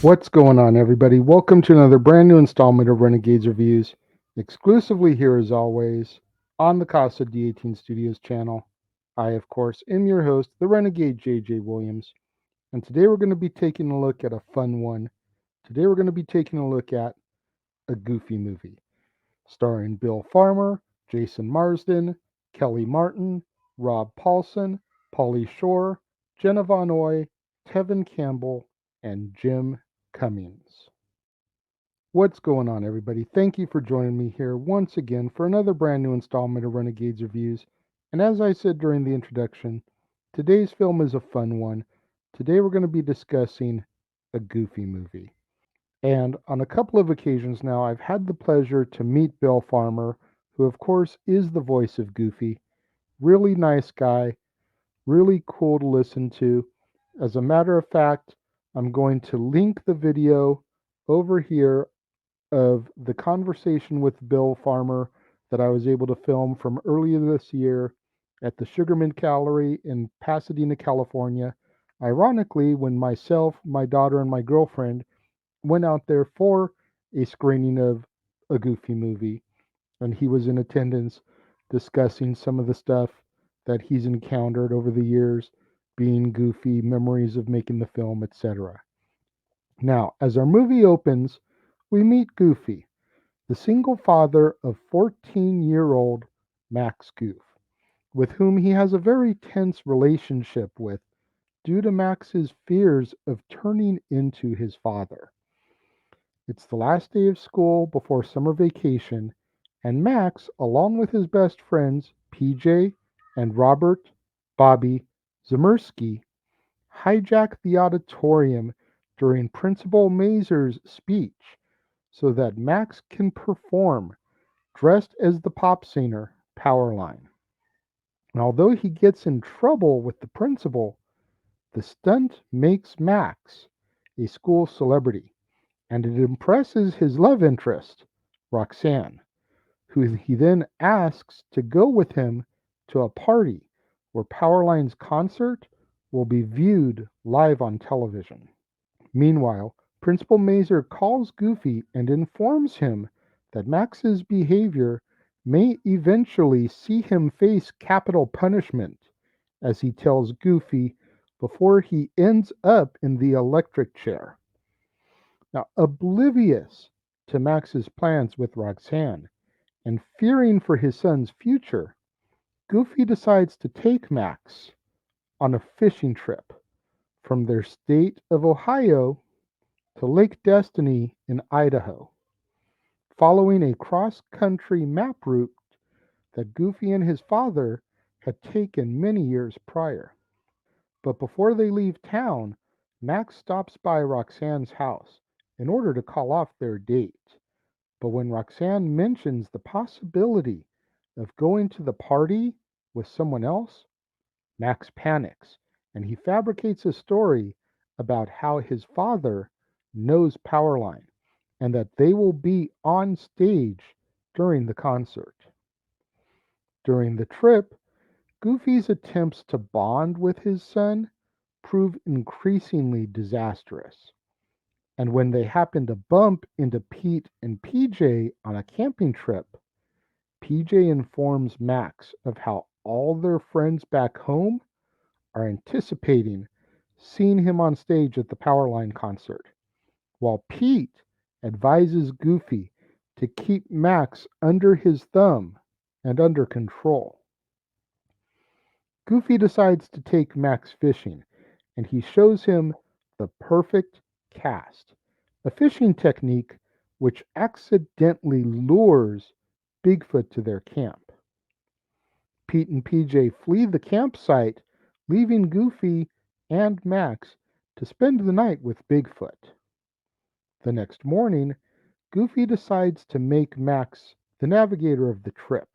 What's going on, everybody? Welcome to another brand new installment of Renegades Reviews, exclusively here as always on the Casa D18 Studios channel. I, of course, am your host, the Renegade JJ Williams, and today we're going to be taking a look at a fun one. Today we're going to be taking a look at a Goofy movie starring Bill Farmer, Jason Marsden, Kelly Martin, Rob Paulson, Pauly Shore, Jenna Von Oy, Tevin Campbell, and Jim Cummings. What's going on, everybody? Thank you for joining me here once again for another brand new installment of Renegades Reviews. And as I said during the introduction, today's film is a fun one. Today we're going to be discussing a Goofy movie. And on a couple of occasions now, I've had the pleasure to meet Bill Farmer, who, of course, is the voice of Goofy. Really nice guy, really cool to listen to. As a matter of fact, I'm going to link the video over here of the conversation with Bill Farmer that I was able to film from earlier this year at the Sugarman Gallery in Pasadena, California. Ironically, when myself, my daughter, and my girlfriend went out there for a screening of a Goofy movie, and he was in attendance discussing some of the stuff that he's encountered over the years, being Goofy, memories of making the film, etc. Now, as our movie opens, we meet Goofy, the single father of 14-year-old Max Goof, with whom he has a very tense relationship with due to Max's fears of turning into his father. It's the last day of school before summer vacation, and Max, along with his best friends PJ and Robert Bobby Zemersky, hijack the auditorium during Principal Mazur's speech so that Max can perform dressed as the pop singer Powerline. And although he gets in trouble with the principal, the stunt makes Max a school celebrity, and it impresses his love interest, Roxanne, who he then asks to go with him to a party where Powerline's concert will be viewed live on television. Meanwhile, Principal Mazur calls Goofy and informs him that Max's behavior may eventually see him face capital punishment, as he tells Goofy before he ends up in the electric chair. Now, oblivious to Max's plans with Roxanne and fearing for his son's future, Goofy decides to take Max on a fishing trip from their state of Ohio to Lake Destiny in Idaho, following a cross country map route that Goofy and his father had taken many years prior. But before they leave town, Max stops by Roxanne's house in order to call off their date. But when Roxanne mentions the possibility of going to the party with someone else, Max panics and he fabricates a story about how his father knows Powerline and that they will be on stage during the concert. During the trip, Goofy's attempts to bond with his son prove increasingly disastrous. And when they happen to bump into Pete and PJ on a camping trip, PJ informs Max of how all their friends back home are anticipating seeing him on stage at the Powerline concert, while Pete advises Goofy to keep Max under his thumb and under control. Goofy decides to take Max fishing, and he shows him the perfect cast, a fishing technique which accidentally lures Bigfoot to their camp. Pete and PJ flee the campsite, leaving Goofy and Max to spend the night with Bigfoot. The next morning, Goofy decides to make Max the navigator of the trip,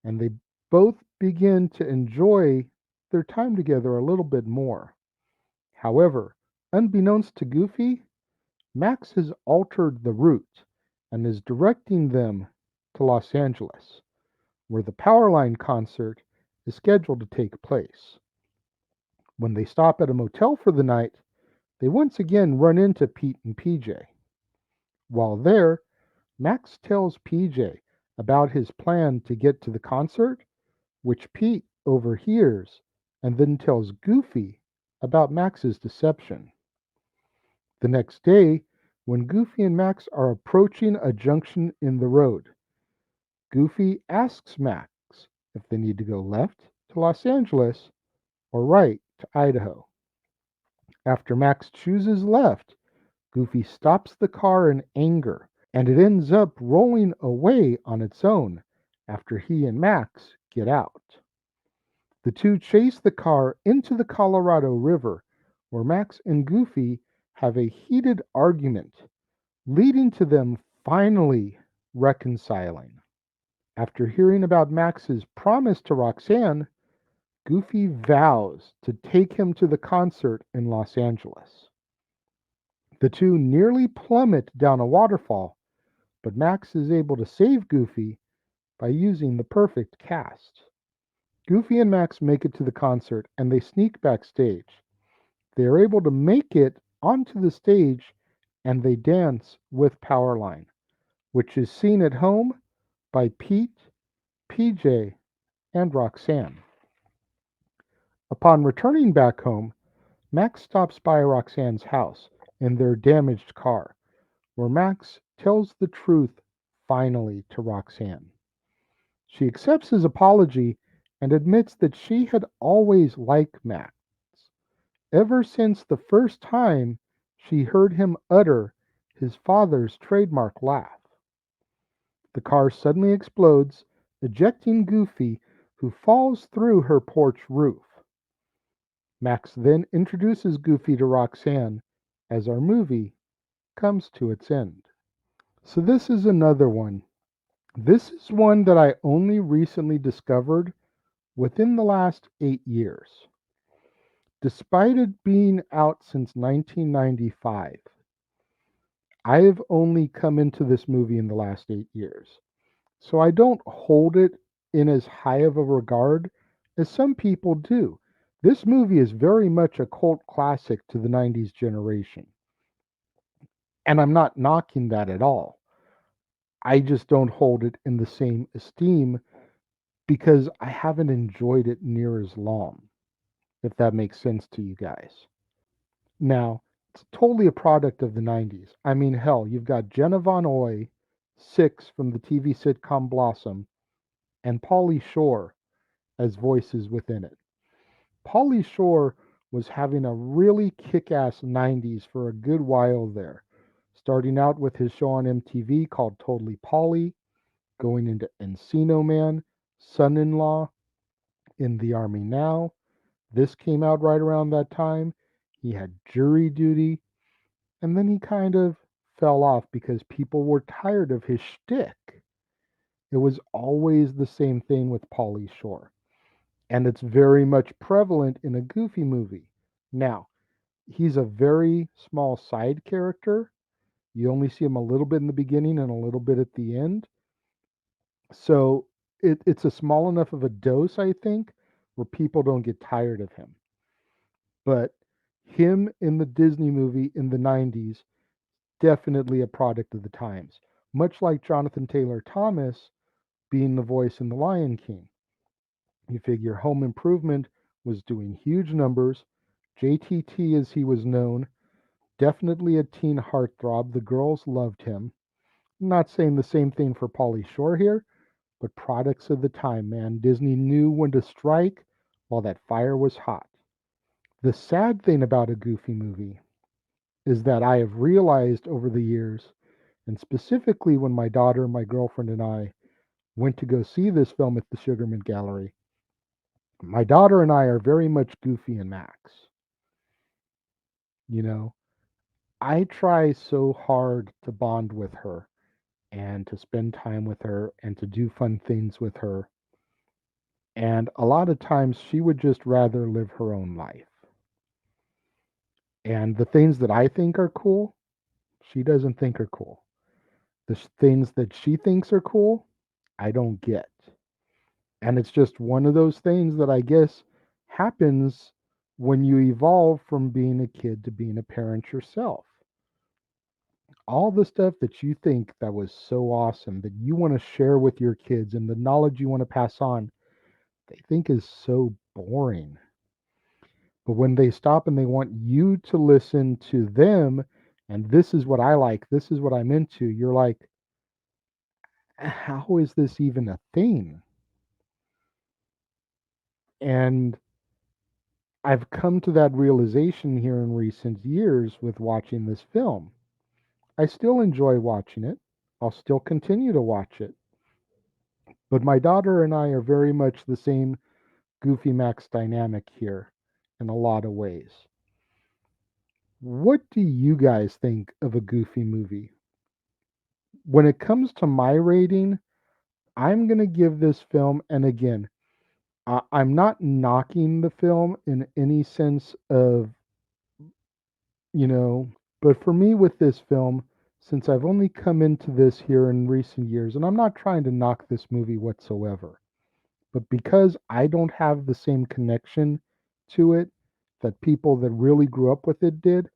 and they both begin to enjoy their time together a little bit more. However, unbeknownst to Goofy, Max has altered the route and is directing them to Los Angeles, where the Powerline concert is scheduled to take place. When they stop at a motel for the night, They once again run into Pete and PJ. While there, Max tells PJ about his plan to get to the concert, which Pete overhears and then tells Goofy about Max's deception. The next day, when Goofy and Max are approaching a junction in the road, Goofy asks Max if they need to go left to Los Angeles or right to Idaho. After Max chooses left, Goofy stops the car in anger, and it ends up rolling away on its own after he and Max get out. The two chase the car into the Colorado River, where Max and Goofy have a heated argument, leading to them finally reconciling. After hearing about Max's promise to Roxanne, Goofy vows to take him to the concert in Los Angeles. The two nearly plummet down a waterfall, but Max is able to save Goofy by using the perfect cast. Goofy and Max make it to the concert and they sneak backstage. They are able to make it onto the stage and they dance with Powerline, which is seen at home by Pete, PJ, and Roxanne. Upon returning back home, Max stops by Roxanne's house in their damaged car, where Max tells the truth finally to Roxanne. She accepts his apology and admits that she had always liked Max, ever since the first time she heard him utter his father's trademark laugh. The car suddenly explodes, ejecting Goofy, who falls through her porch roof. Max then introduces Goofy to Roxanne as our movie comes to its end. So, this is another one. This is one that I only recently discovered within the last 8 years. Despite it being out since 1995, I have only come into this movie in the last 8 years. So I don't hold it in as high of a regard as some people do. This movie is very much a cult classic to the 90s generation. And I'm not knocking that at all. I just don't hold it in the same esteem because I haven't enjoyed it near as long, if that makes sense to you guys. Now, it's totally a product of the 90s. I mean, hell, you've got Jenna Von Oy, Six from the TV sitcom Blossom, and Pauly Shore as voices within it. Pauly Shore was having a really kick ass 90s for a good while there, starting out with his show on MTV called Totally Pauly, going into Encino Man, Son in Law, In the Army Now. This came out right around that time. He had Jury Duty, and then he kind of fell off because people were tired of his shtick. It was always the same thing with Pauly Shore. And it's very much prevalent in a Goofy movie. Now, he's a very small side character. You only see him a little bit in the beginning and a little bit at the end. So it's a small enough of a dose, I think, where people don't get tired of him. But him in the Disney movie in the 90s, definitely a product of the times. Much like Jonathan Taylor Thomas being the voice in The Lion King. You figure Home Improvement was doing huge numbers. JTT, as he was known, definitely a teen heartthrob. The girls loved him. I'm not saying the same thing for Pauly Shore here, but products of the time, man. Disney knew when to strike while that fire was hot. The sad thing about a Goofy movie is that I have realized over the years, and specifically when my daughter, my girlfriend, and I went to go see this film at the Sugarman Gallery, my daughter and I are very much Goofy and Max. You know, I try so hard to bond with her and to spend time with her and to do fun things with her. And a lot of times she would just rather live her own life. And the things that I think are cool, she doesn't think are cool. The things that she thinks are cool, I don't get. And it's just one of those things that I guess happens when you evolve from being a kid to being a parent yourself. All the stuff that you think that was so awesome that you want to share with your kids and the knowledge you want to pass on, they think is so boring. But when they stop and they want you to listen to them, and this is what I like, this is what I'm into, you're like, how is this even a thing? And I've come to that realization here in recent years with watching this film. I still enjoy watching it. I'll still continue to watch it. But my daughter and I are very much the same Goofy Max dynamic here in a lot of ways. What do you guys think of a Goofy movie? When it comes to my rating, I'm going to give this film, and again, I'm not knocking the film in any sense of, you know, but for me with this film, since I've only come into this here in recent years, and I'm not trying to knock this movie whatsoever, but because I don't have the same connection to it that people that really grew up with it did,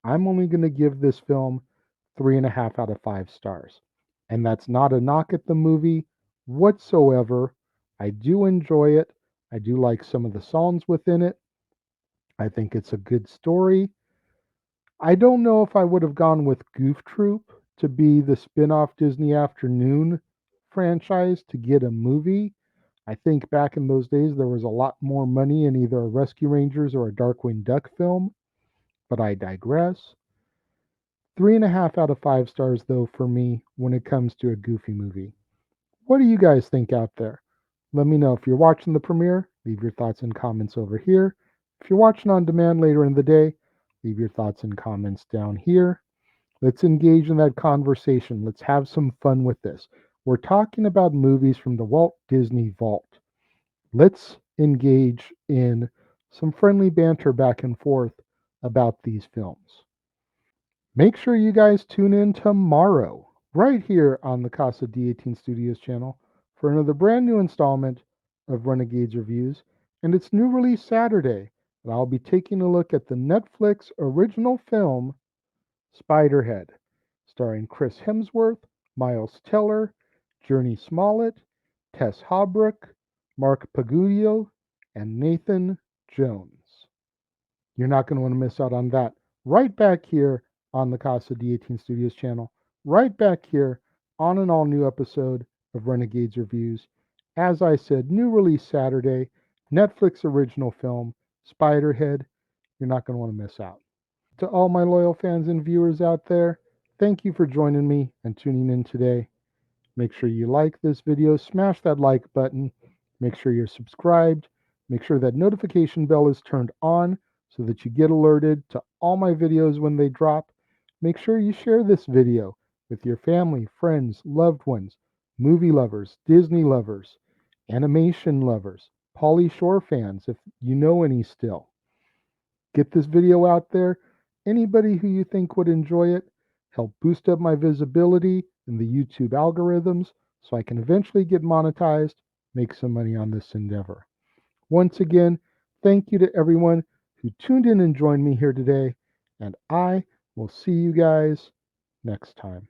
I'm only going to give this film 3.5 out of 5 stars. And that's not a knock at the movie whatsoever. I do enjoy it. I do like some of the songs within it. I think it's a good story. I don't know if I would have gone with Goof Troop to be the spin off Disney Afternoon franchise to get a movie. I think back in those days there was a lot more money in either a Rescue Rangers or a Darkwing Duck film, but I digress. 3.5 out of 5 stars, though, for me when it comes to a Goofy movie. What do you guys think out there? Let me know. If you're watching the premiere, leave your thoughts and comments over here. If you're watching on demand later in the day, leave your thoughts and comments down here. Let's engage in that conversation. Let's have some fun with this. We're talking about movies from the Walt Disney Vault. Let's engage in some friendly banter back and forth about these films. Make sure you guys tune in tomorrow, right here on the Casa D18 Studios channel, for another brand new installment of Renegades Reviews. And it's new release Saturday, and I'll be taking a look at the Netflix original film Spiderhead, starring Chris Hemsworth, Miles Teller, Journey Smollett, Tess Holbrook, Mark Pagudio, and Nathan Jones. You're not going to want to miss out on that. Right back here on the Casa D18 Studios channel, right back here on an all new episode of Renegades Reviews. As I said, new release Saturday, Netflix original film, Spiderhead. You're not going to want to miss out. To all my loyal fans and viewers out there, thank you for joining me and tuning in today. Make sure you like this video, smash that like button, make sure you're subscribed, make sure that notification bell is turned on so that you get alerted to all my videos when they drop. Make sure you share this video with your family, friends, loved ones, movie lovers, Disney lovers, animation lovers, Pauly Shore fans, if you know any still. Get this video out there. Anybody who you think would enjoy it, help boost up my visibility in the YouTube algorithms so I can eventually get monetized, make some money on this endeavor. Once again, thank you to everyone who tuned in and joined me here today, and I will see you guys next time.